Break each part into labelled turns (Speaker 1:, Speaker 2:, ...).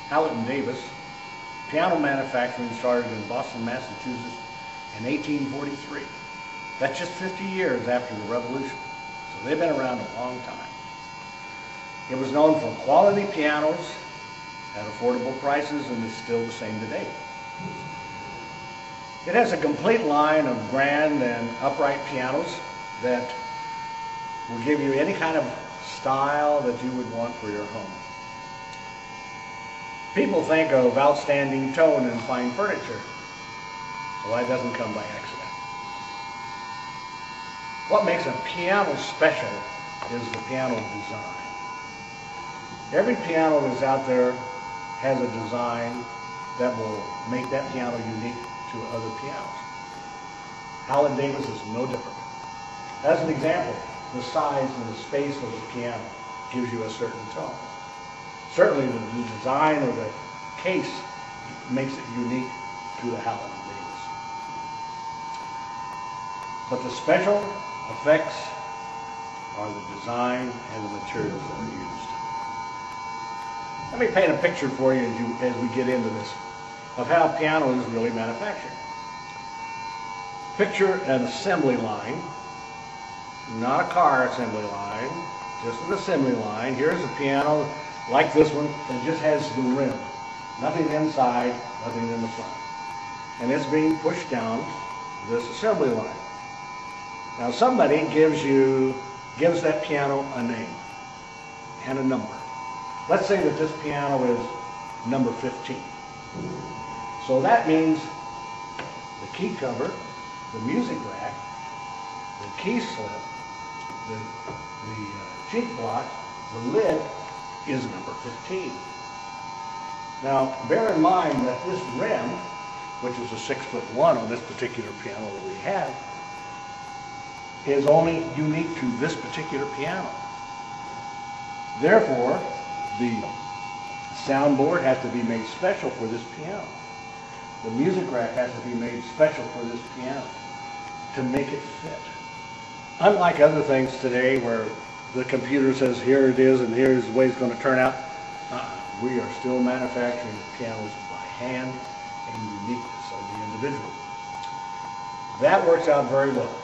Speaker 1: Hallet and Davis. Piano manufacturing started in Boston, Massachusetts in 1843. That's just 50 years after the Revolution. So they've been around a long time. It was known for quality pianos at affordable prices and is still the same today. It has a complete line of grand and upright pianos that will give you any kind of style that you would want for your home. People think of outstanding tone and fine furniture. Well, that doesn't come by accident. What makes a piano special is the piano design. Every piano that's out there has a design that will make that piano unique to other pianos. Hallet Davis is no different. As an example, the size and the space of the piano gives you a certain tone. Certainly the design of the case makes it unique to the Hallet Davis. But the special effects are the design and the materials that are used. Let me paint a picture for you as we get into this of how a piano is really manufactured. Picture an assembly line, not a car assembly line, just an assembly line. Here's a piano like this one that just has the rim. Nothing inside, nothing in the front. And it's being pushed down this assembly line. Now somebody gives that piano a name and a number. Let's say that this piano is number 15. So that means the key cover, the music rack, the key slip, the cheek block, the lid is number 15. Now bear in mind that this rim, which is a 6'1" on this particular piano that we have, is only unique to this particular piano. Therefore, the soundboard has to be made special for this piano. The music rack has to be made special for this piano to make it fit. Unlike other things today where the computer says here it is and here's the way it's going to turn out, we are still manufacturing pianos by hand and uniqueness of the individual. That works out very well.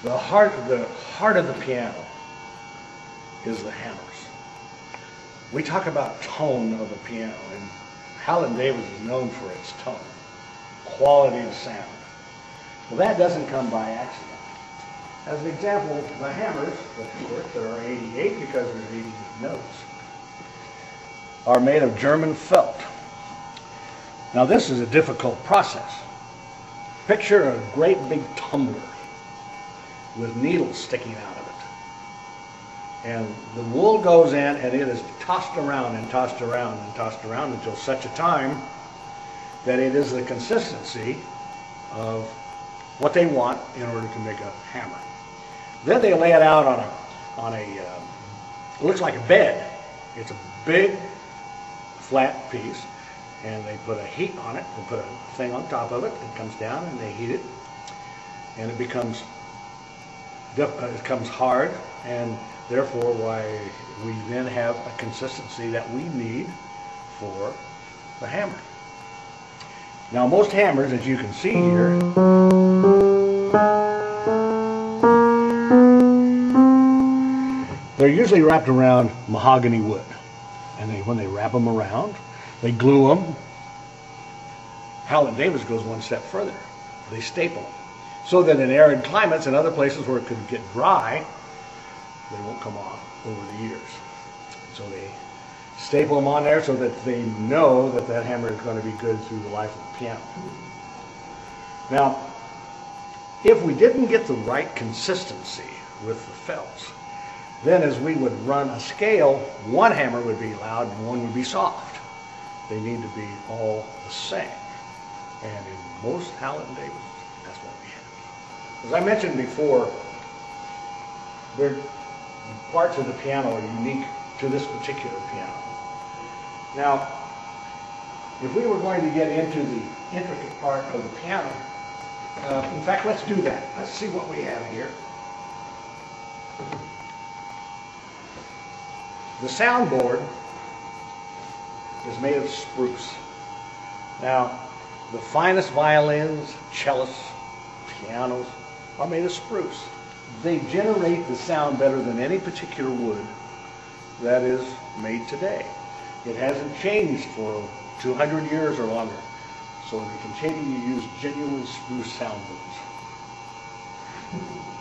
Speaker 1: The heart of the piano is the hammers. We talk about tone of a piano, and Hallet Davis is known for its tone, quality of sound. Well, that doesn't come by accident. As an example, the hammers, of course, there are 88 because there's 88 notes, are made of German felt. Now this is a difficult process. Picture a great big tumbler with needles sticking out of it. And the wool goes in and it is tossed around and tossed around and tossed around until such a time that it is the consistency of what they want in order to make a hammer. Then they lay it out on a it looks like a bed. It's a big flat piece, and they put a heat on it. They put a thing on top of it. It comes down and they heat it, and it becomes hard, and therefore why we then have a consistency that we need for the hammer. Now most hammers, as you can see here, they're usually wrapped around mahogany wood. And when they wrap them around, they glue them. Hallet Davis goes one step further. They staple them. So that in arid climates and other places where it could get dry, they won't come off over the years. So they staple them on there so that they know that that hammer is going to be good through the life of the piano. Now, if we didn't get the right consistency with the felts, then as we would run a scale, one hammer would be loud and one would be soft. They need to be all the same. And in most Hallet Davis, that's what we have. As I mentioned before, parts of the piano are unique to this particular piano. Now, if we were going to get into the intricate part of the piano, in fact, let's do that. Let's see what we have here. The soundboard is made of spruce. Now, the finest violins, cellists, pianos are made of spruce. They generate the sound better than any particular wood that is made today. It hasn't changed for 200 years or longer, so they continue to use genuine spruce soundboards.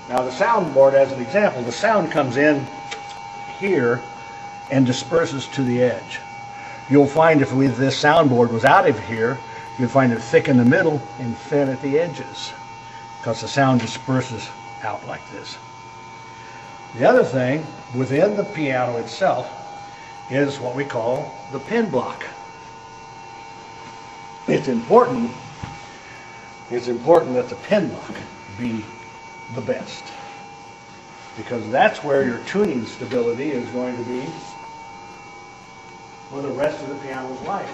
Speaker 1: Now the soundboard, as an example, the sound comes in here and disperses to the edge. You'll find if this soundboard was out of here, you'd find it thick in the middle and thin at the edges, because the sound disperses out like this. The other thing within the piano itself is what we call the pin block. It's important that the pin block be the best, because that's where your tuning stability is going to be for the rest of the piano's life.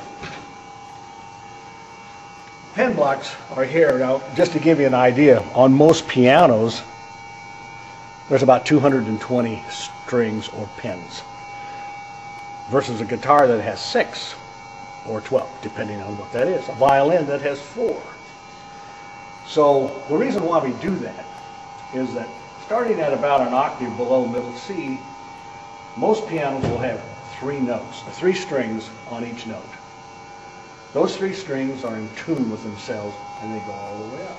Speaker 1: Pin blocks are here. Now, just to give you an idea, on most pianos, there's about 220 strings or pins, versus a guitar that has 6 or 12, depending on what that is. A violin that has 4. So the reason why we do that is that starting at about an octave below middle C, most pianos will have 3 notes, 3 strings on each note. Those 3 strings are in tune with themselves and they go all the way up.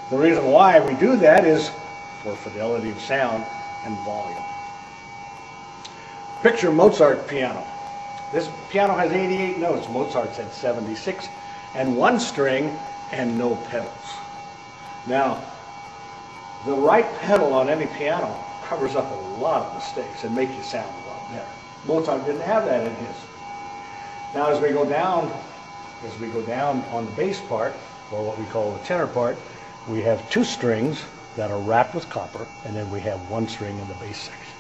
Speaker 1: The reason why we do that is for fidelity of sound and volume. Picture Mozart piano. This piano has 88 notes. Mozart's had 76, and 1 string and no pedals. Now, the right pedal on any piano covers up a lot of mistakes and makes you sound a lot better. Mozart didn't have that in his. Now, as we go down on the bass part, or what we call the tenor part, we have 2 strings that are wrapped with copper, and then we have 1 string in the bass section.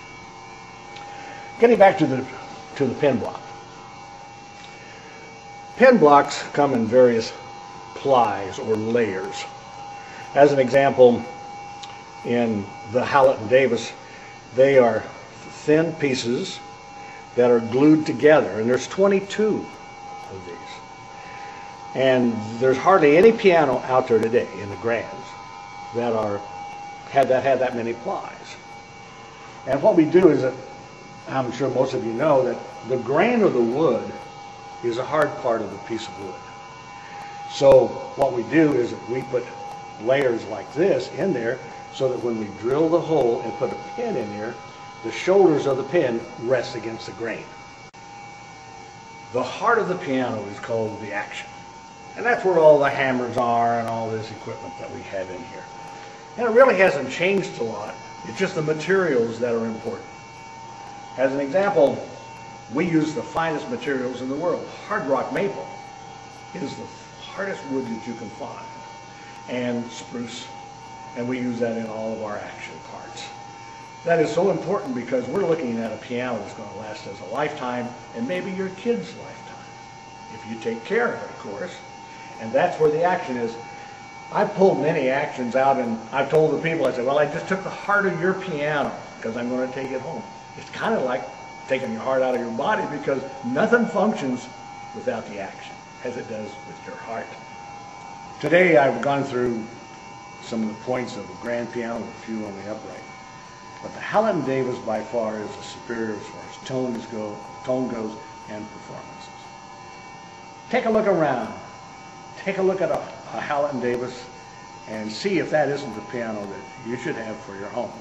Speaker 1: Getting back to the pin block. Pin blocks come in various plies or layers. As an example, in the Hallet and Davis, they are thin pieces that are glued together, and there's 22 of these. And there's hardly any piano out there today in the grands that have that many plies. And what we do is that, I'm sure most of you know, that the grain of the wood is a hard part of the piece of wood. So what we do is that we put layers like this in there so that when we drill the hole and put a pin in there, the shoulders of the pin rest against the grain. The heart of the piano is called the action. And that's where all the hammers are and all this equipment that we have in here. And it really hasn't changed a lot. It's just the materials that are important. As an example, we use the finest materials in the world. Hard rock maple is the hardest wood that you can find, and spruce, and we use that in all of our action parts. That is so important because we're looking at a piano that's going to last us a lifetime, and maybe your kid's lifetime, if you take care of it, of course. And that's where the action is. I've pulled many actions out, and I've told the people, I said, well, I just took the heart of your piano because I'm going to take it home. It's kind of like taking your heart out of your body, because nothing functions without the action as it does with your heart. Today I've gone through some of the points of a grand piano with a few on the upright. But the Hallet and Davis by far is the superior as far as tone goes and performances. Take a look around. Take a look at a Hallet and Davis and see if that isn't the piano that you should have for your home.